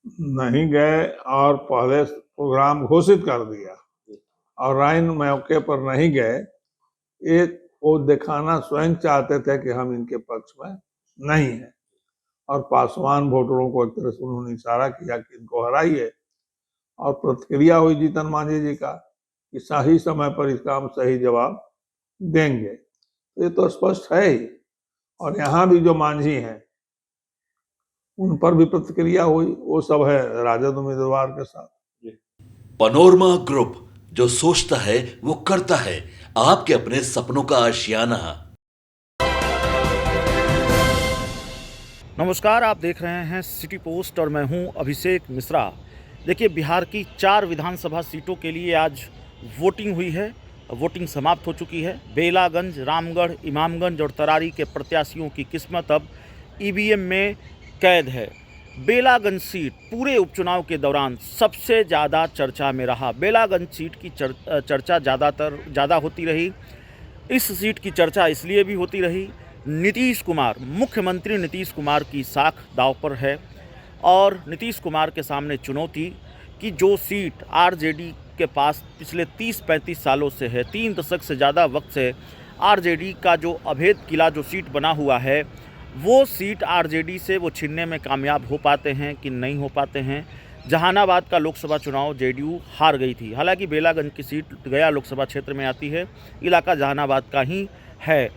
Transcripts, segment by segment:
नहीं गए और पहले प्रोग्राम घोषित कर दिया और राइन मौके पर नहीं गए। ये वो दिखाना स्वयं चाहते थे कि हम इनके पक्ष में नहीं है और पासवान वोटरों को एक तरह से उन्होंने इशारा किया कि इनको हराइए और प्रतिक्रिया हुई जीतन मांझी जी का कि सही समय पर इसका हम सही जवाब देंगे। ये तो स्पष्ट है ही। और यहाँ भी जो मांझी हैं उन पर भी प्रतिक्रिया हुई, वो सब है राजद उम्मीदवार के साथ। पनोरमा ग्रुप, जो सोचता है वो करता है। आपके अपने सपनों का आशियाना। नमस्कार, आप देख रहे हैं सिटी पोस्ट और मैं हूं अभिषेक मिश्रा। देखिए, बिहार की 4 विधानसभा सीटों के लिए आज वोटिंग हुई है। वोटिंग समाप्त हो चुकी है। बेलागंज, रामगढ़, इमामगंज और तरारी के प्रत्याशियों की किस्मत अब ईवीएम में कैद है। बेलागंज सीट पूरे उपचुनाव के दौरान सबसे ज़्यादा चर्चा में रहा। बेलागंज सीट की चर्चा ज़्यादा होती रही। इस सीट की चर्चा इसलिए भी होती रही, नीतीश कुमार, मुख्यमंत्री नीतीश कुमार की साख दांव पर है और नीतीश कुमार के सामने चुनौती कि जो सीट आरजेडी के पास पिछले 30-35 सालों से है, 3 दशक से ज़्यादा वक्त से आरजेडी का जो अभेद किला जो सीट बना हुआ है, वो सीट आरजेडी से वो छीनने में कामयाब हो पाते हैं कि नहीं हो पाते हैं। जहानाबाद का लोकसभा चुनाव जेडीयू हार गई थी। हालांकि बेलागंज की सीट गया लोकसभा क्षेत्र में आती है, इलाका जहानाबाद का ही है।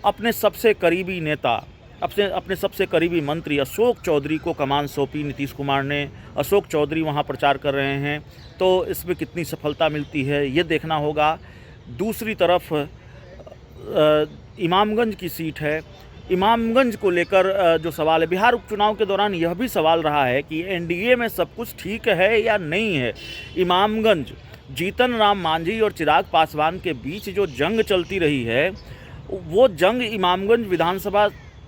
अपने सबसे करीबी नेता, अपने सबसे करीबी मंत्री अशोक चौधरी को कमान सौंपी नीतीश कुमार ने। अशोक चौधरी वहां प्रचार कर रहे हैं, तो इसमें कितनी सफलता मिलती है ये देखना होगा। दूसरी तरफ इमामगंज की सीट है। इमामगंज को लेकर जो सवाल है, बिहार उपचुनाव के दौरान यह भी सवाल रहा है कि एनडीए में सब कुछ ठीक है या नहीं है। इमामगंज, जीतन राम मांझी और चिराग पासवान के बीच जो जंग चलती रही है, वो जंग इमामगंज विधानसभा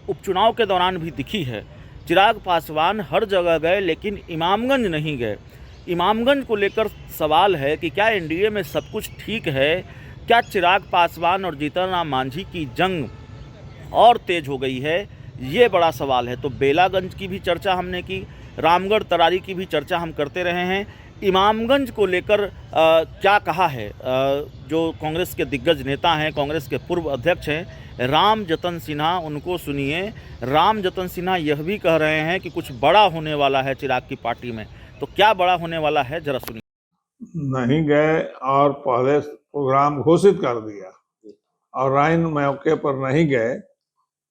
उपचुनाव के दौरान भी दिखी है। चिराग पासवान हर जगह गए लेकिन इमामगंज नहीं गए। इमामगंज को लेकर सवाल है कि क्या एनडीए में सब कुछ ठीक है? क्या चिराग पासवान और जीतन राम मांझी की जंग और तेज हो गई है? ये बड़ा सवाल है। तो बेलागंज की भी चर्चा हमने की, रामगढ़ तरारी की भी चर्चा हम करते रहे हैं। इमामगंज को लेकर क्या कहा है जो कांग्रेस के दिग्गज नेता हैं, कांग्रेस के पूर्व अध्यक्ष हैं रामजतन सिन्हा, उनको सुनिए। रामजतन सिन्हा यह भी कह रहे हैं कि कुछ बड़ा होने वाला है चिराग की पार्टी में। तो क्या बड़ा होने वाला है, जरा सुनिए। नहीं गए और पहले प्रोग्राम घोषित कर दिया और राइन मौके पर नहीं गए।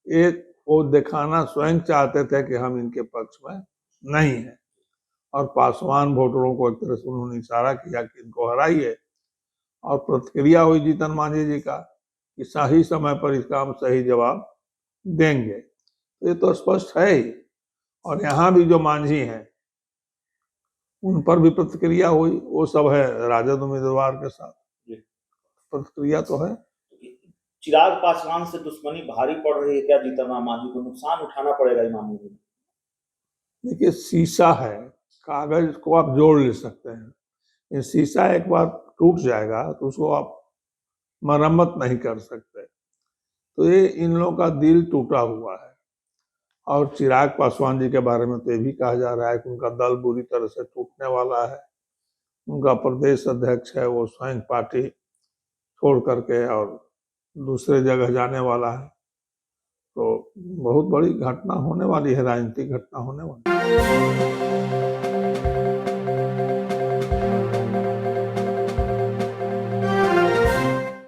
ये वो दिखाना स्वयं चाहते थे कि हम इनके पक्ष में नहीं है और पासवान वोटरों को एक तरह से उन्होंने इशारा किया कि इनको हराइए और प्रतिक्रिया हुई जीतन मांझी जी का कि सही समय पर इसका हम सही जवाब देंगे। ये तो स्पष्ट है ही। और यहाँ भी जो मांझी हैं उन पर भी प्रतिक्रिया हुई, वो सब है राजद उम्मीदवार के साथ। प्रतिक्रिया तो है। चिराग पासवान से दुश्मनी भारी पड़ रही है क्या? जीतन राम मांझी को नुकसान उठाना पड़ेगा इमामगंज में? देखिए, शीशा है, कागज को आप जोड़ ले सकते हैं। ये शीशा एक बार टूट जाएगा तो उसको आप मरम्मत नहीं कर सकते। तो ये इन लोगों का दिल टूटा हुआ है। और चिराग पासवान जी के बारे में तो ये भी कहा जा रहा है कि उनका दल बुरी तरह से टूटने वाला है। उनका प्रदेश अध्यक्ष है, वो स्वयं पार्टी छोड़ करके और दूसरे जगह जाने वाला है। तो बहुत बड़ी घटना होने वाली है, राजनीतिक घटना होने वाली है।